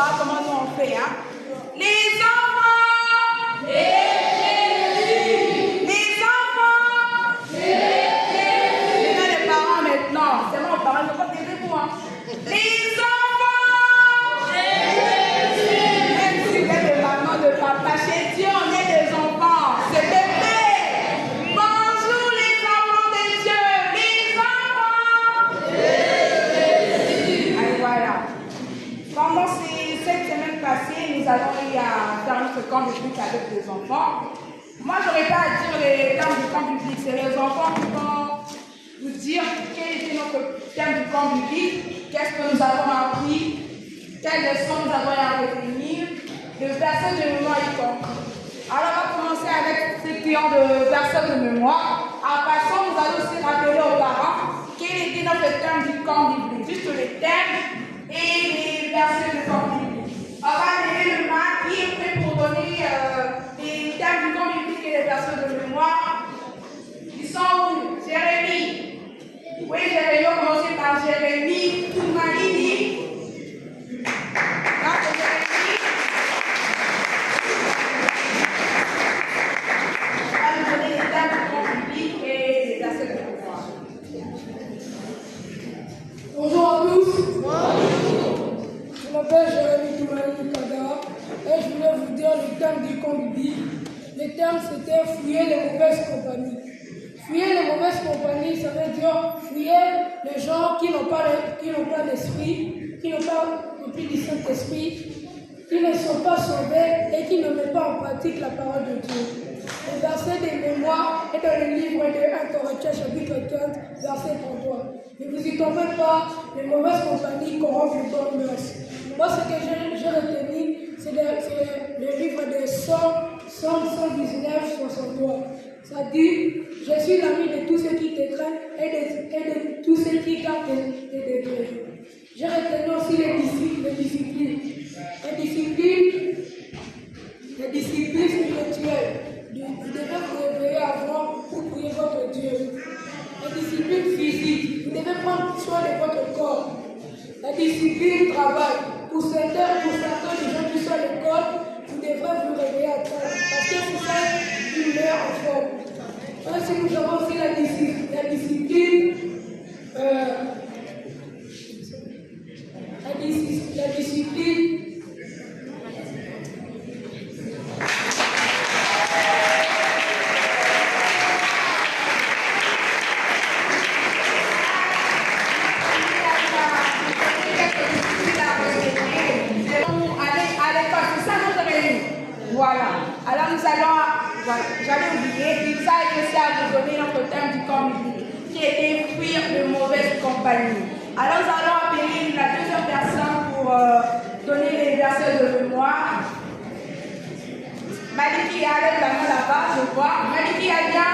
pas comment nous on fait. Hein. Les enfants, les enfants, les parents maintenant. C'est bon, parents, je ne peux pas t'aider pour. Hein. Les enfants, même si vous êtes de maman, de papa, chez Dieu, on est des enfants. C'est bébé. Bonjour les enfants de Dieu, les enfants. Allez, voilà. Pendant cette semaine passée, nous allons eu à faire notre camp biblique avec les enfants. Moi, je n'aurais pas à dire les termes du camp biblique. C'est les enfants qui vont vous dire quel était notre thème du camp biblique, qu'est-ce que nous avons appris, quelles leçons nous avons à retenir, le verset de mémoire y compris. Alors, on va commencer avec ceux qui ont de versets de mémoire. En passant, nous allons aussi rappeler aux parents quel était notre thème du camp biblique, juste les thèmes et les versets de camp biblique. On va lever le main qui est prêt pour donner les thèmes du camp biblique et les versets de mémoire. Ils sont où? Jérémie. Oui, Jérémie, on va commencer par Jérémie Toumaïni. Donc, Jérémie. On va nous donner les thèmes du camp biblique et les versets de mémoire. Bonjour à tous. Je m'appelle Jérémie Toumaïni Kada et je voulais vous dire le thème du camp biblique. Le thème c'était fouiller les mauvaises compagnies. Fouiller les mauvaises compagnies, ça veut dire fouiller les gens qui n'ont pas d'esprit, qui n'ont pas rempli du Saint-Esprit, qui ne sont pas sauvés et qui ne mettent pas en pratique la parole de Dieu. Le verset des mémoires est dans le livre de 1 Corinthiens chapitre 15, verset 33. Ne vous y tombez pas, les mauvaises compagnies corrompent les bonnes mœurs. Moi, ce que j'ai retenu, c'est le livre de Psaume 119, 63. Ça dit, je suis l'ami de tous ceux qui te craignent et de tous ceux qui gardent tes décrets. J'ai retenu aussi les disciplines. Les disciplines spirituelles. Vous devez vous réveiller avant pour prier votre Dieu. Les disciplines physiques. Vous devez prendre soin de votre corps. La discipline travail. Pour certains des gens qui sont à l'école, vous devrez vous réveiller à temps. Parce que c'est ça qui met en forme. Ainsi, nous avons aussi la discipline. La discipline Voilà. Alors nous allons, voilà, j'avais oublié, il a essayé à vous donner notre thème du camp biblique, qui était fuir de mauvaises compagnies. Alors nous allons appeler la deuxième personne pour donner les versets de mémoire. Maliki a la main là-bas, je vois. Maliki a bien.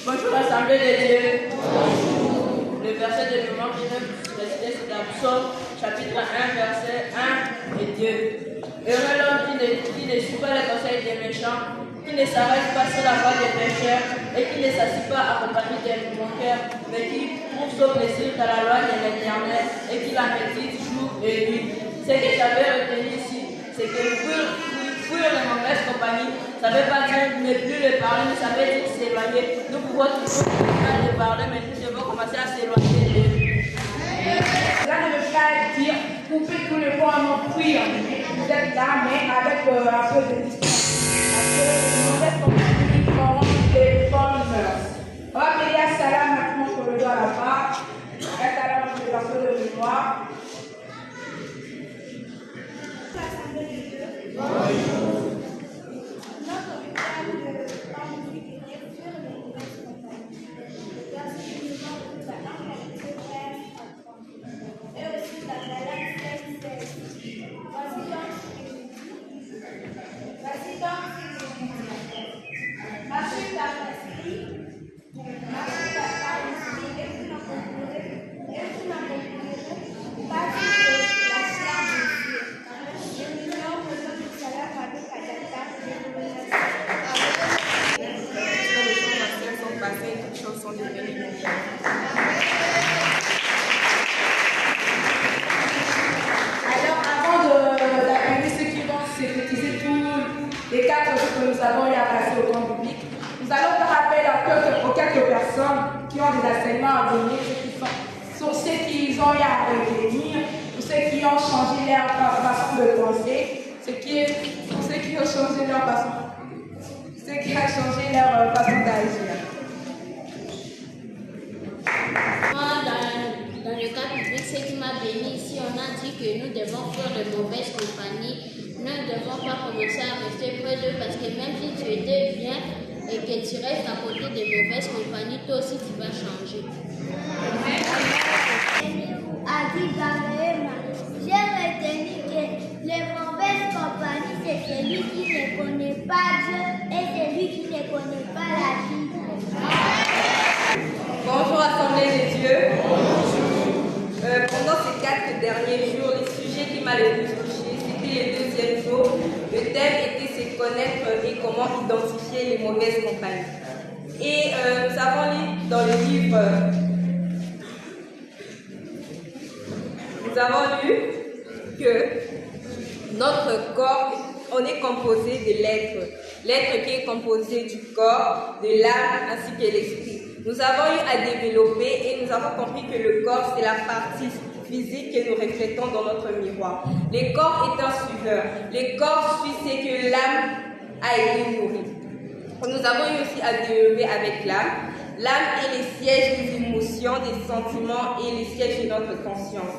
Bonjour Assemblée de Dieu. Le verset de mémoire que je vais vous réciter, c'est dans Psaume chapitre 1, verset 1 et 2. Heureux l'homme qui ne suit pas les conseils des méchants, qui ne s'arrête pas sur la voie des pécheurs et qui ne s'assied pas accompagné des moqueurs, mais qui trouve son plaisir dans la loi de l'Éternel et qui la médite jour et nuit. Ce que j'avais retenu ici, c'est que fuir les mauvaises compagnies, ça ne veut pas dire ne plus les parler, mais ça veut dire s'éloigner. Nous pouvons toujours les parler, mais nous devons commencer à s'éloigner d'eux. Là, ne veut pas dire couper tous les points, non fuir. Vous êtes là, mais avec un peu de distance. Parce que les mauvaises compagnies corrompent les bonnes mœurs. On va payer à Salam maintenant pour le doigt là-bas. À Salam pour le verset de mémoire. personnes qui ont des enseignements à venir, sur ceux qui ont eu à revenir, pour ceux qui ont changé leur façon de penser, pour ceux qui ont changé leur façon, d'agir. Moi, dans le cas public, ce qui m'a béni ici, on a dit que nous devons faire de mauvaises compagnies. Nous ne devons pas commencer à rester près d'eux parce que même si tu étais bien et que tu restes à côté des mauvaises compagnies, toi aussi tu vas changer. J'ai retenu que les mauvaises compagnies, c'est celui qui ne connaît pas Dieu et celui qui ne connaît pas la vie. Bonjour Assemblée des dieux. Pendant ces 4 derniers jours, les sujets qui m'ont le plus touché, c'était le deuxième jour. Le thème était se connaître et comment identifier les mauvaises compagnies. Et nous avons lu dans le livre, nous avons lu que notre corps, on est composé de l'être qui est composé du corps, de l'âme ainsi que l'esprit. Nous avons eu à développer et nous avons compris que le corps, c'est la partie physique que nous reflétons dans notre miroir. Le corps est un suiveur. Le corps suit ce que l'âme a été nourrie. Nous avons eu aussi à développer avec l'âme. L'âme est le siège des émotions, des sentiments et le siège de notre conscience.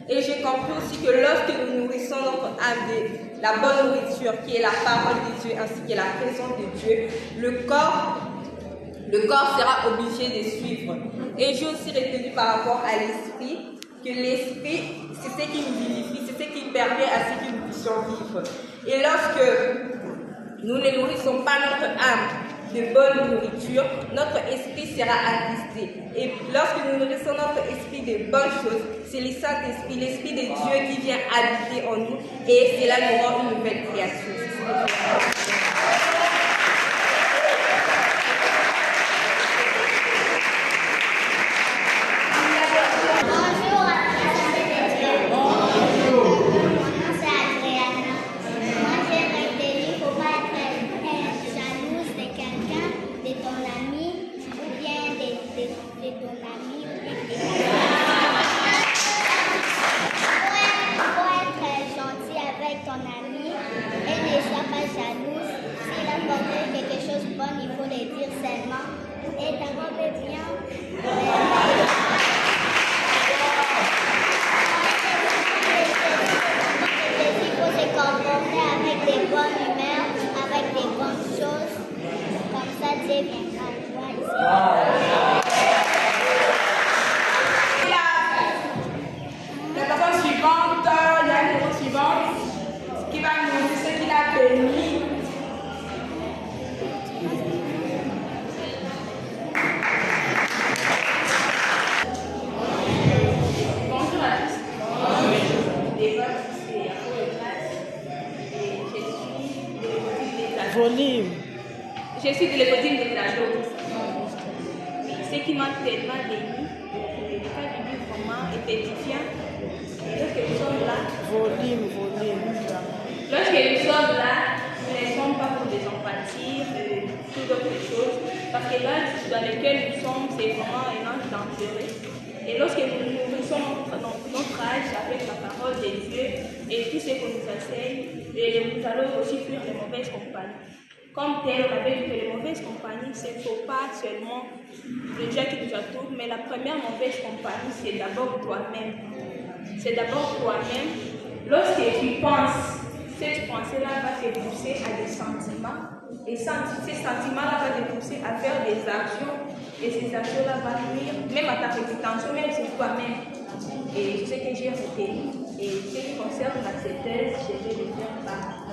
Et j'ai compris aussi que lorsque nous nourrissons notre âme de la bonne nourriture, qui est la parole de Dieu ainsi que la présence de Dieu, le corps sera obligé de suivre. Et j'ai aussi retenu par rapport à l'esprit, que l'esprit, c'est ce qui nous vivifie, c'est ce qui permet à ce que nous puissions vivre. Et lorsque nous ne nourrissons pas notre âme de bonne nourriture, notre esprit sera attristé. Et lorsque nous nourrissons notre esprit de bonnes choses, c'est le Saint-Esprit, l'Esprit de Dieu qui vient habiter en nous et cela nous rend une nouvelle création. Je suis de l'école de Plateau. Ce qui m'a tellement béni, le cas du livre vraiment est édifiant. Lorsque nous sommes là, lorsque nous sommes là, nous ne sommes pas pour des empathies, tout d'autres choses. Parce que l'âge dans lequel nous sommes, c'est vraiment un âge dangereux. Et lorsque nous nourrissons notre âge avec la parole de Dieu et tout ce qu'on nous enseigne, nous allons aussi fuir les mauvaises compagnies. Comme tel, on avait dit que les mauvaises compagnies, ce ne sont pas seulement les gens qui nous entourent, mais la première mauvaise compagnie, c'est d'abord toi-même. C'est d'abord toi-même. Lorsque tu penses, cette pensée-là va te pousser à des sentiments, et ces sentiments-là vont te pousser à faire des actions, et ces actions-là vont nuire même à ta réputation, même sur toi-même. Et ce que j'ai retenu, et ce qui concerne la thèse, je vais le faire par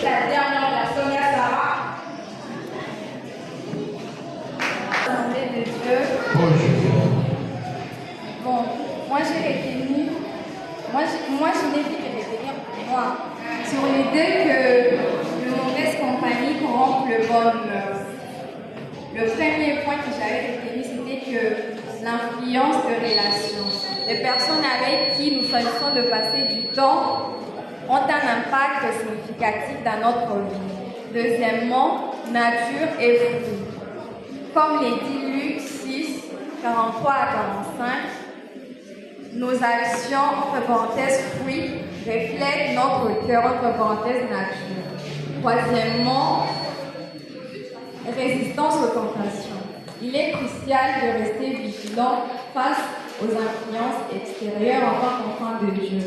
La dernière personne, il y a Sarah. Assemblée de Dieu. Bon, moi j'ai retenu, moi je n'ai vu que retenir moi sur l'idée que de mauvaises compagnies corrompent le bon humeur. Le premier point que j'avais retenu, c'était que l'influence de relations. Les personnes avec qui nous choisissons de passer du temps ont un impact significatif dans notre vie. Deuxièmement, nature et fruits. Comme les dit Luc 6, 43 à 45, nos actions, entre parenthèses fruits, reflètent notre cœur, entre parenthèses nature. Troisièmement, résistance aux tentations. Il est crucial de rester vigilant face aux influences extérieures en tant qu'enfant de Dieu.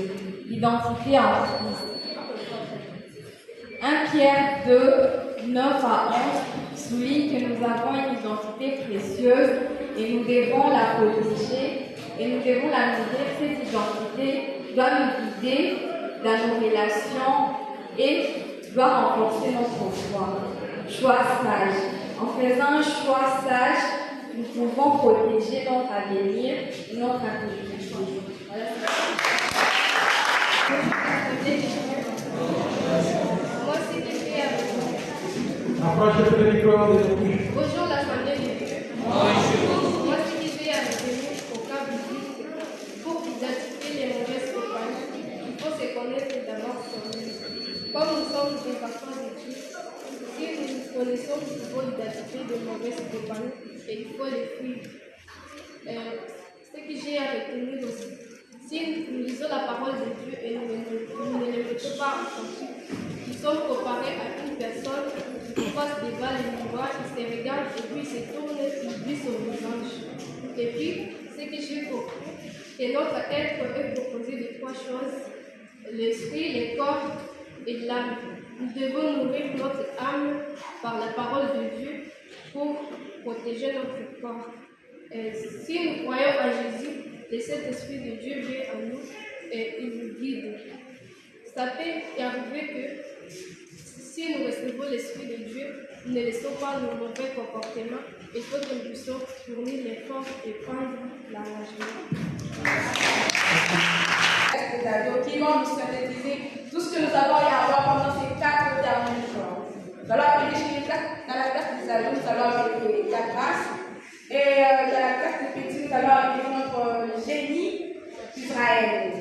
Identité en Christ. 1 Pierre 2, 9 à 11 souligne que nous avons une identité précieuse et nous devons la protéger et nous devons la nourrir. Cette identité doit nous guider dans nos relations et doit renforcer notre foi. Choix sage. En faisant un choix sage, nous pouvons protéger notre avenir et notre intégrité. Moi, c'est qui fait avec vous. Bonjour l'Assemblée de Dieu. Moi, c'est qui fait avec vous au cas biblique. Pour identifier les mauvaises compagnies, il faut se connaître d'abord soi-même. Comme nous sommes des enfants de Christ, si nous nous connaissons, nous pouvons identifier de mauvaises compagnies et il faut les fuir. Ce que j'ai retenu aussi, si nous lisons la parole de Dieu et nous ne les mettons pas en pratique, nous sommes comparés à une personne qui passe devant le miroir, qui se regarde et puis se tourne, il vit son visage. Et puis, ce que j'ai compris, que notre être est composé de trois choses, l'esprit, le corps et l'âme. Nous devons nourrir notre âme par la parole de Dieu pour protéger notre corps. Si nous croyons en Jésus, le Saint-Esprit de Dieu vient en nous et il nous guide. Ça peut arriver que si nous recevons l'Esprit de Dieu, nous ne laissons pas nos mauvais comportements. Il faut que nous puissions fournir l'effort et prendre l'engagement. Qui vont nous synthétiser tout ce que nous avons eu à voir pendant ces 4 derniers jours. Nous allons appeler dans la classe des adultes, nous allons appeler la grâce. Et dans la classe des petits, nous allons appeler notre génie Israël.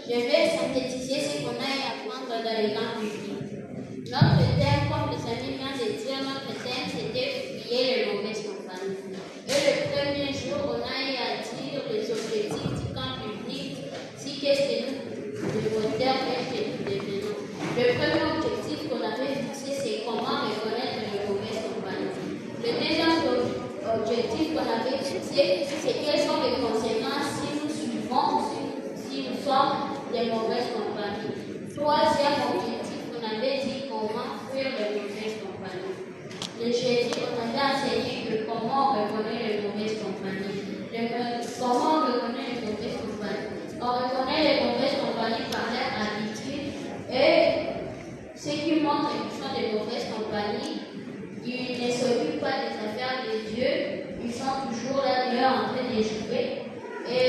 Je vais synthétiser ce qu'on a à apprendre dans les langues bibliques. Notre thème, comme les amis viennent de dire, notre thème c'était fuir les mauvaises compagnies. Et le premier jour, on a eu à dire les objectifs du camp public, si qu'est-ce que nous devons faire et que nous devenons. Le premier objectif qu'on avait fixé, c'est comment reconnaître les mauvaises compagnies. Le deuxième objectif qu'on avait fixé, c'est quelles sont les conséquences si nous suivons, si nous sommes des mauvaises compagnies. Troisième objectif, on avait dit comment fuir les mauvaises compagnies. Le jeudi, on avait enseigné que comment reconnaître les mauvaises compagnies. Comment reconnaître les mauvaises compagnies? On reconnaît les mauvaises compagnies par leur habitude et ce qui montre qu'ils sont des mauvaises compagnies, ils ne s'occupent pas des affaires de Dieu, ils sont toujours là dehors en train de jouer et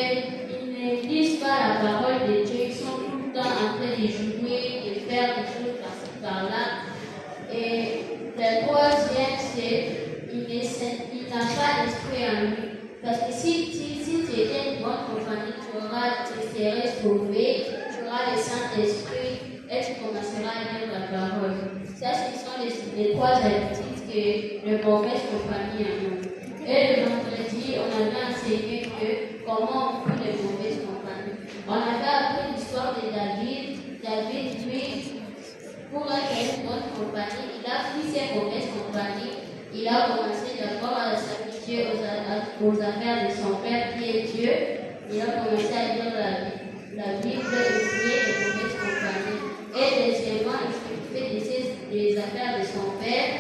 ils ne lisent pas la parole de Dieu, ils sont tout le temps en train de jouer, de faire des choses par-ci par-là. Et le troisième, c'est qu'il n'a pas d'esprit en lui. Parce que si tu étais une bonne compagnie, tu serais sauvé, tu auras le Saint-Esprit et tu commenceras à lire la parole. Ça, ce sont les trois habitudes que les mauvaises compagnies ont. Et le vendredi, on avait enseigné comment on fait les mauvaises compagnies. On avait appris l'histoire de David. David, lui, pour être une bonne compagnie, il a pris ses mauvaises compagnies. Il a commencé d'abord à s'habituer aux affaires de son père qui est Dieu. Il a commencé à lire la Bible et fouiller les mauvaises compagnies. Et deuxièmement, il s'occupait des affaires de son père.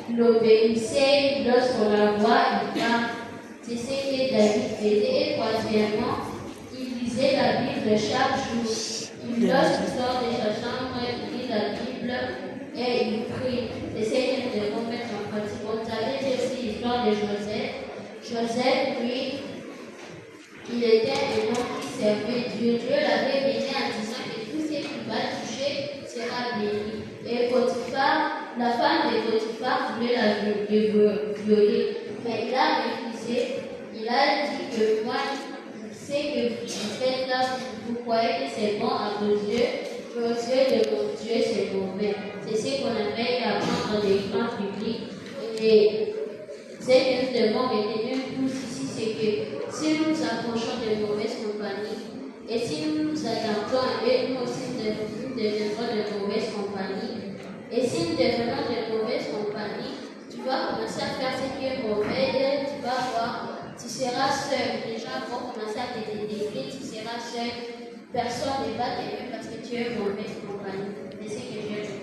Il l'obéissait lorsqu'on la voit, il parle. C'est ce que David faisait. Et troisièmement, il lisait la Bible chaque jour. Lorsqu'il sort de sa chambre, il lit la Bible et il prie. C'est ce que nous devons mettre en pratique. Vous savez aussi l'histoire de Joseph. Joseph, lui, il était un homme qui servait Dieu. Dieu l'avait béni en disant que tout ce qu'il va toucher sera béni. Et Potiphar, la femme de Potiphar voulait la violer. Mais il a refusé. Il a dit que moi, ce que vous faites là, vous croyez que c'est bon à vos yeux, Mais aux yeux de mon Dieu, c'est mauvais. C'est ce qu'on appelle apprendre dans les grands publics. Et ce que nous devons retenir tous ici, c'est que si nous nous approchons de mauvaises compagnies, et si nous nous adaptons à eux, nous aussi nous deviendrons de mauvaises compagnies. Et si nous devenons de mauvaises compagnies, tu vas commencer à faire ce qui est mauvais et tu vas voir, tu seras seul. Les gens vont commencer à te détester, tu seras seul. Personne ne va t'aimer parce que tu es mauvaise compagnie. C'est ce que je dis.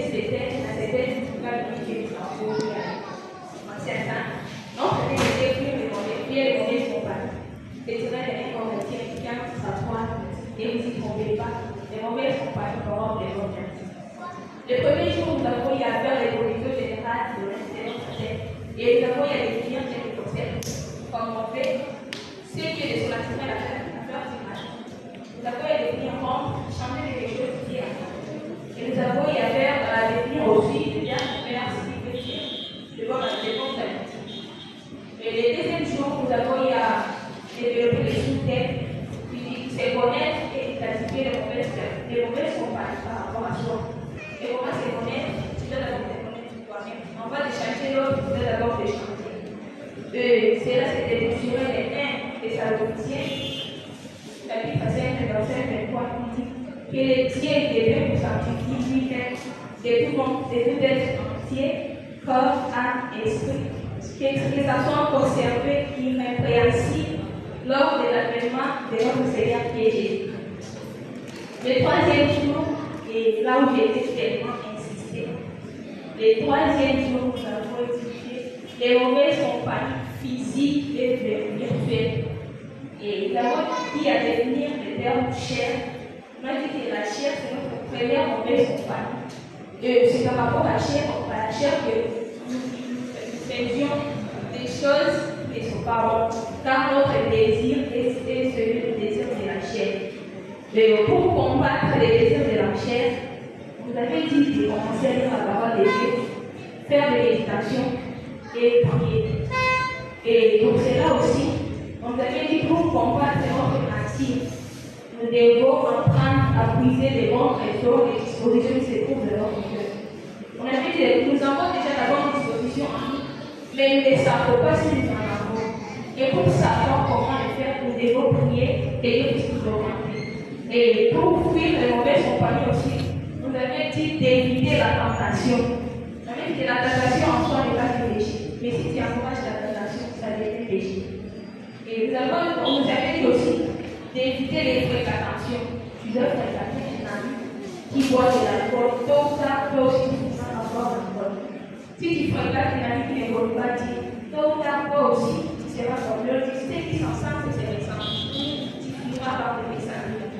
C'était une famille qui est en haut, en certain. Non, c'était les mauvaises compagnies. Et tu vas donner comme quelqu'un qui s'apprend et vous y trompez pas. Les mauvaises compagnies corrompent les bonnes personnes. Le premier jour, nous avons eu à faire les politiques générales de l'intérêt français. Et nous avons eu à définir quelques concepts, comme on fait ce qui est sur la semaine à faire d'image. Nous avons eu à définir comment changer les choses qui et nous avons eu à faire à définir aussi de bien faire ce qui veut dire de voir la défense de la politique. Et le deuxième jour, nous avons eu à développer les sous-thèmes, puis c'est connaître et classifier les mauvaises compagnies par rapport à soi. Et comment c'est connaître, tu dois d'abord te connaître toi-même. On va te changer l'autre, tu dois d'abord te changer. C'est là, c'était mesurer les 1 des Thessaloniciens, chapitre 5, verset 23, qui dit que les dieux devaient vous sanctifier, lui-même, de tout être entier, corps, âme, esprit, que ça soit conservé irrépréhensible lors de l'avènement de notre Seigneur qui est Jésus. Le troisième jour, et là où j'ai été tellement insisté, le troisième jour, nous avons étudié les mauvaises compagnies physiques et virtuelles. Et nous avons dit à définir le terme chair. On a dit que la chair, c'est notre première mauvaise compagnie. C'est par rapport à la chair que nous faisions des choses qui ne sont pas bonnes. Car notre désir est celui du désir de la chair. Et pour combattre les désirs de la chair, vous avez dit de commencer à lire la parole de Dieu, faire des méditations et prier. Et pour cela aussi, on vous avait dit pour combattre notre nature, nous devons apprendre à puiser les bons trésors et dispositions qui se trouvent de notre cœur. On avait dit que nous avons déjà la bonne disposition en nous, mais nous ne savons pas si nous en avons. Et pour savoir comment le faire, nous devons prier et Dieu puisse nous orienter. Et pour fuir les mauvaises compagnies aussi, nous avions dit d'éviter la tentation. On avait dit que la tentation en soi n'est pas du péché, mais si tu encourages la tentation, ça devient péché. Et on nous avait dit aussi d'éviter les fréquentations. Tu dois fréquenter un ami qui boit de l'alcool, tôt ou tard, toi aussi tu vas avoir l'alcool. Si tu fréquentes un ami qui ne boit pas, tôt ou tard, toi aussi tu seras comme l'autre. Si tu es ensemble, c'est récent. Tu finiras par te descendre.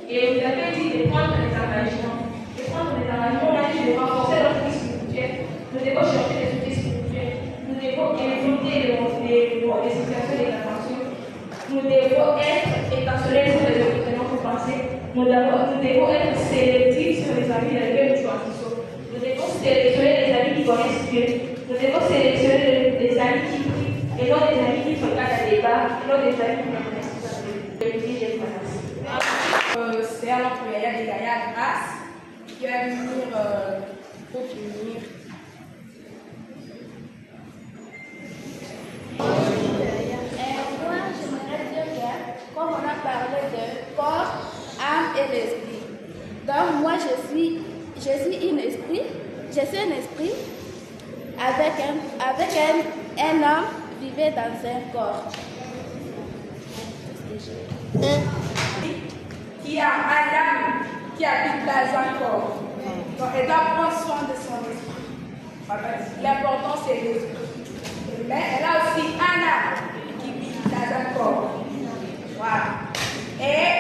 Et vous avez dit de prendre les engagements. De prendre les engagements, on a dit de renforcer notre vie spirituelle. Nous devons chercher des outils spirituels. Nous devons éviter les situations d'intervention. Nous devons être étincelés sur les doctrines pour penser. Nous devons être sélectifs sur les amis dans lesquels nous choisissons. Nous devons sélectionner les amis qui connaissent Dieu. Nous devons sélectionner les amis qui prient et non les amis qui regardent à débat et non les amis qui ne connaissent pas Dieu. C'est à notre Yaya de Yaya Grâce qui va venir pour finir. Moi, j'aimerais dire que, comme on a parlé de corps, âme et l'esprit, donc moi je suis un esprit avec un homme vivait dans un corps. Qui a un âme qui habite dans un corps. Donc elle doit prendre soin de son esprit. L'important c'est l'esprit. Mais elle a aussi un âme qui vit dans un corps. Voilà. Et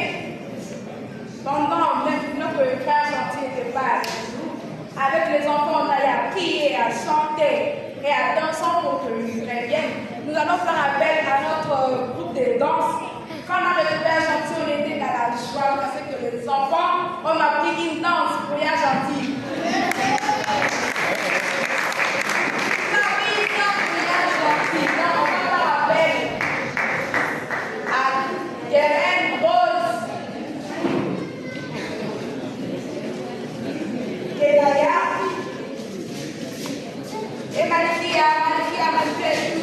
pendant même notre frère gentil n'était pas avec nous, avec les enfants, on a prié, à chanter et à danser pour que nous reviennent. Nous allons faire appel à notre groupe de danse. Quand on a retrouvé un gentil, on était dans la joie parce que les enfants ont appris une danse pour un gentil. On va faire appel à Keren Rose. Et Malkia, tu es